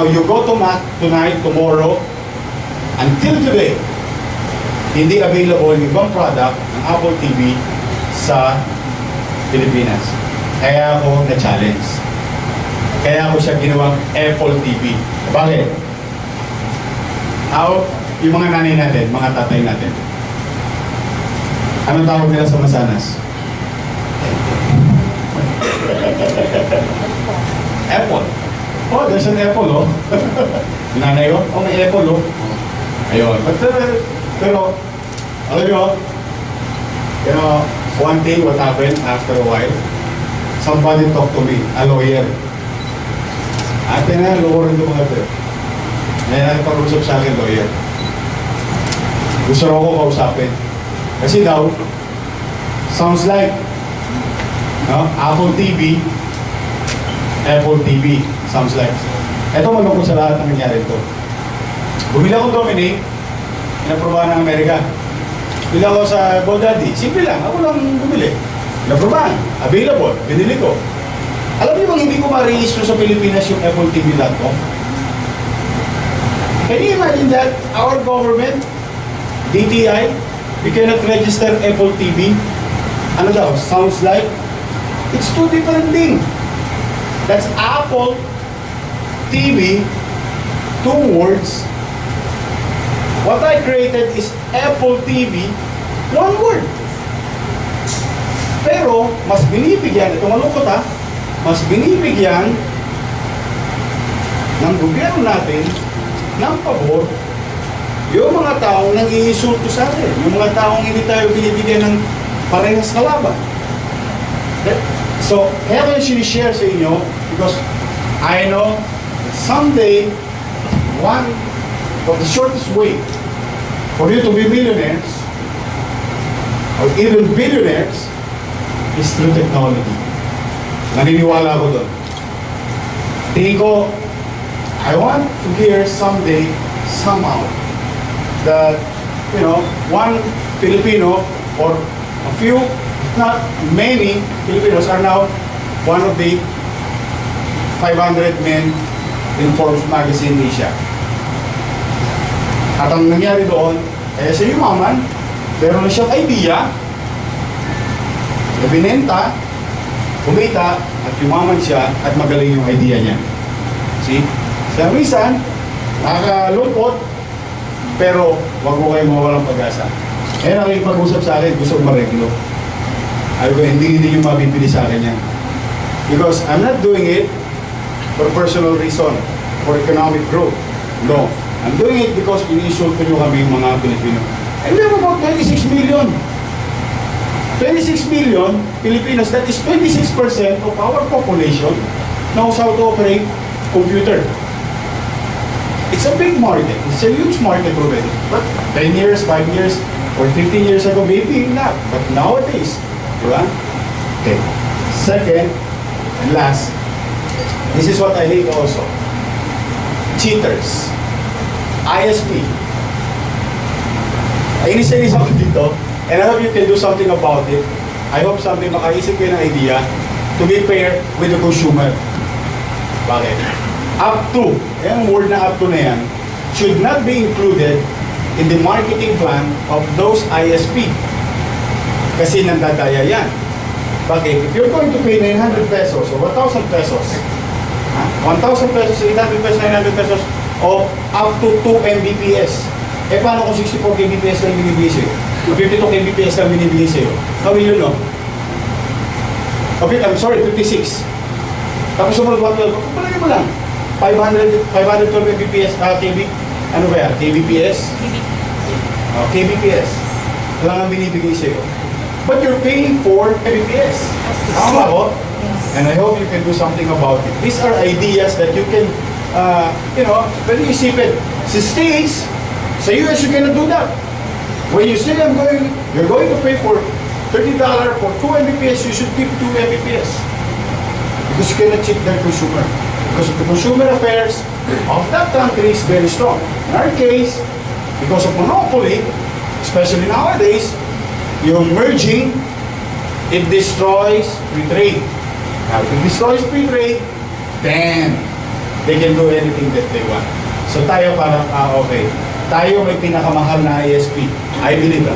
Now, you go to Mac tonight, tomorrow, until today, hindi available yung ibang product ng Apple TV sa Pilipinas. Kaya ako na-challenge. Kaya ako siya ginawang Apple TV. Bakit? Yung mga nanay natin, mga tatay natin, anong tawag nila sa masanas? Apple. Oh, there's an apple, oh. Nanay, oh, may apple, oh. Ayun. Pero, alam nyo, one thing what happened after a while, somebody talked to me, a lawyer. Ate na, lawyer ito mga ito. May nakipag-usap sa akin, lawyer. Gusto ko kausapin. Kasi daw, sounds like, Apple TV, sounds like. Ito malungkot sa lahat ng nangyari ito. Bumili akong Dominic, inaprobahan ng Amerika. Bumili ako sa GoDaddy. Simple lang, ako lang bumili. Inaprobahan, available, binili ko. Alam niyo bang hindi ko ma-register sa Pilipinas yung AppleTV.com? Can you imagine that? Our government, DTI, we cannot register Apple TV. Ano daw? Sounds like it's two different things. That's Apple TV, two words. What I created is Apple TV, one word. Pero, mas binibigyan, ito malungkot ha, mas binibigyan ng gobyerno natin ng pabor yung mga taong nang-iinsulto sa atin, yung mga taong hindi tayo binibigyan ng parehas kalaban. So, kaya ko yung sinishare sa inyo because I know someday one of the shortest way for you to be millionaires or even billionaires is through technology. Naniniwala ako doon. Tingin ko, I want to hear someday, somehow, that, one Filipino or a few, if not many Filipinos are now one of the 500 men in Forbes magazine Asia. At ang nangyari doon, siya yumaman, pero na siyang idea, na binenta, kumita, at yumaman siya, at magaling yung idea niya. See? Sa minsan, nakakalungkot, pero wag mo kayo mawalang pag-asa. Kaya nakikipag-usap sa akin, gusto ko mareglo. Ay ko, hindi nyo mabibili sa akin yan. Because I'm not doing it for personal reason, for economic growth. No. I'm doing it because iniinsulto nyo kami mga Pilipino. And we have about 26 million. 26 million Filipinos, that is 26% of our population knows how to operate computer. It's a big market. It's a huge market already. But 10 years, 5 years, or 15 years ago, maybe not. But nowadays, diba? Okay. Second, and last, this is what I hate also. Cheaters. ISP. Inis-inis ako dito, and I hope you can do something about it. I hope someday makaisip kayo ng idea to be fair with the consumer. Bakit? Up to, yung word na up to na yan, should not be included in the marketing plan of those ISP. Kasi nandadaya yan. Bakit? If you're going to pay 900 pesos or 1,000 pesos, 1,000 pesos, 800 pesos, 900 pesos, o up to 2 Mbps. Paano kung 64 Kbps lang binibigay sa'yo? 52 Kbps lang binibigay sa'yo? How will you know? Okay, I'm sorry, 56. Tapos sumunod 112, palagay mo lang. 512 Mbps, ano ba yan? Kbps? Kbps. Lang ang binibigay sa'yo. But you're paying for Kbps. Tama ko? And I hope you can do something about it. These are ideas that you can, pwede isipin. Sa States, sa US, you cannot do that. When you say you're going to pay for $30 for 2 Mbps, you should keep 2 Mbps. Because you cannot cheat their consumer. Because the consumer affairs of that country is very strong. In our case, because of monopoly, especially nowadays, yung merging, it destroys free trade. Now, if it destroys free trade, then they can do anything that they want. So tayo parang, okay. Tayo may pinakamahal na ISP. I believe,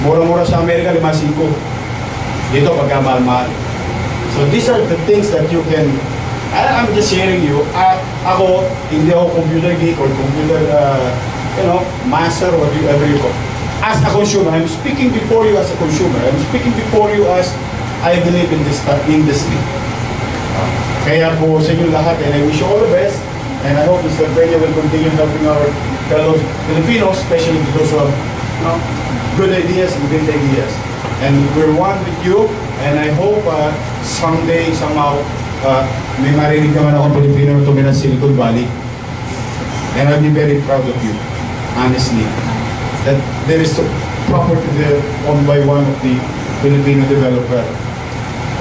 mura-mura sa Amerika, 5-5. Dito, pagkamahal-mahal. So these are the things that you can, I'm just sharing you. Ako, hindi ako computer geek or computer, master or whatever you call. As a consumer, I'm speaking before you as a consumer. I'm speaking before you as I believe in this industry. Kaya po sa inyo lahat, and I wish you all the best. And I hope Mr. Peña will continue helping our fellow Filipinos, especially those who have good ideas and great ideas. And we're one with you. And I hope someday, somehow, may marinig naman akong Pilipino na tumira sa Silicon Valley. And I'll be very proud of you, honestly. That there is a property there owned by one of the Filipino developer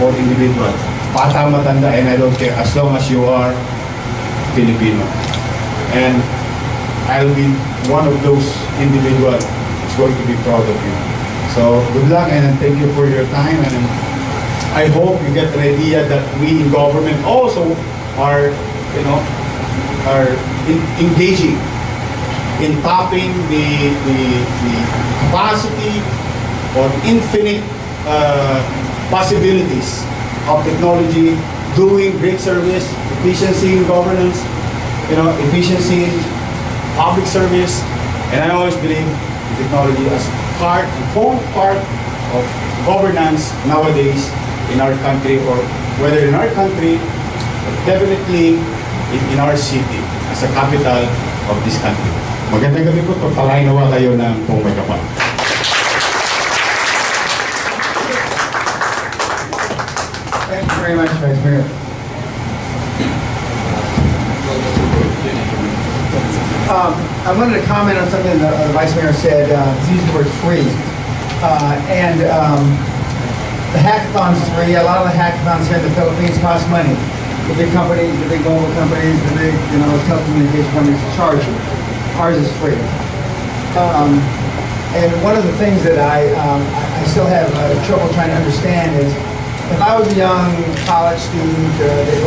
or individual. Bata matanda, and I don't care as long as you are Filipino. And I'll be one of those individuals who's going to be proud of you. So good luck and thank you for your time, and I hope you get the idea that we in government also are, engaging in tapping the capacity or infinite possibilities of technology, doing great service, efficiency in governance, efficiency in public service, and I always believe in technology as important part of governance nowadays in our country, or whether in our country, but definitely in our city as a capital of this country. Magandang gabi po, pagpalain nawa kayo ng pong may kapal. Thank you very much, Vice Mayor. I wanted to comment on something that the Vice Mayor said. He used the word free. The hackathon's free. A lot of the hackathons here in the Philippines cost money. The big companies, the big mobile companies, the big telecommunication companies charge you. Ours is free. And one of the things that I still have trouble trying to understand is, if I was a young college student,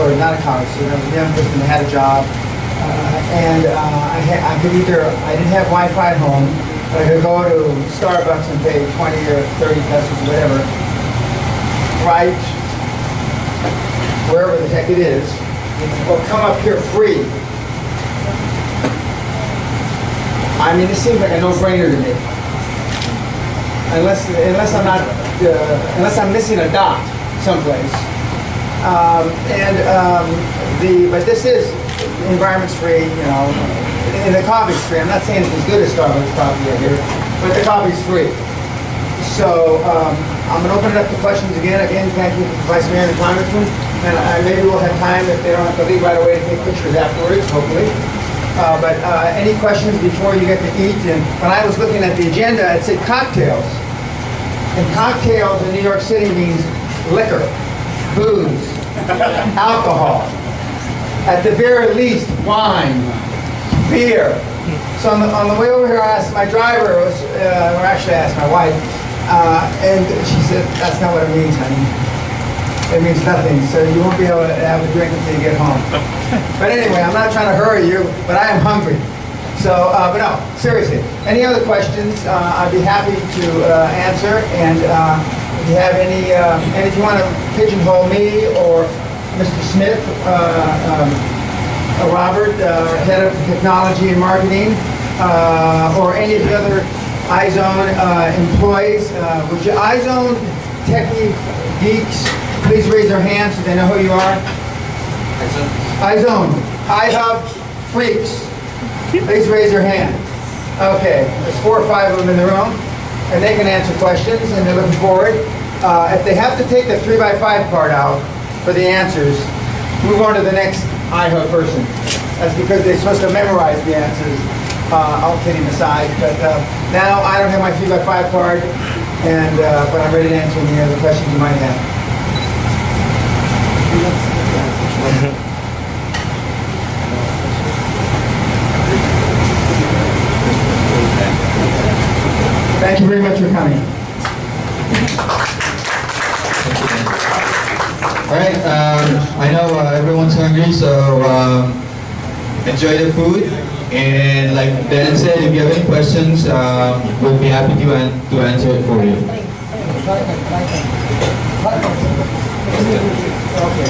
or not a college student, I was a young person that had a job, I didn't have Wi-Fi at home, but I could go to Starbucks and pay 20 or 30 pesos, whatever, right wherever the heck it is, or come up here free. I mean, it seems like a no-brainer to me. Unless I'm missing a dot someplace. But this is, the environment's free, and the coffee's free. I'm not saying it's as good as Starbucks coffee right here, but the coffee's free. So I'm going to open it up to questions again. Again, thank you, Vice Mayor and Congressman. And maybe we'll have time, if they don't have to leave right away, to take pictures afterwards, hopefully. But any questions before you get to eat? And when I was looking at the agenda, it said cocktails. And cocktails in New York City means liquor, booze, alcohol. At the very least, wine, beer. So on the way over here, I asked my driver, or actually I asked my wife, and she said, that's not what it means, honey. It means nothing, so you won't be able to have a drink until you get home. But anyway, I'm not trying to hurry you, but I am hungry. So, but no, seriously. Any other questions, I'd be happy to answer. And if you have any, and if you want to pigeonhole me or Mr. Smith, Robert, head of technology and marketing, or any of the other iZone employees, would you iZone Techie geeks please raise your hands so they know who you are? iZone-iHUB freaks. Please raise your hand. Okay, there's 4 or 5 of them in the room, and they can answer questions, and they're looking forward. If they have to take the 3x5 card out for the answers, move on to the next iHUB person. That's because they're supposed to memorize the answers. All kidding aside, but now I don't have my 3x5 card, and but I'm ready to answer any other questions you might have. Thank you very much for coming. Alright, I know everyone's hungry, so enjoy the food. And like Dan said, if you have any questions, we'll be happy to answer it for you. Okay.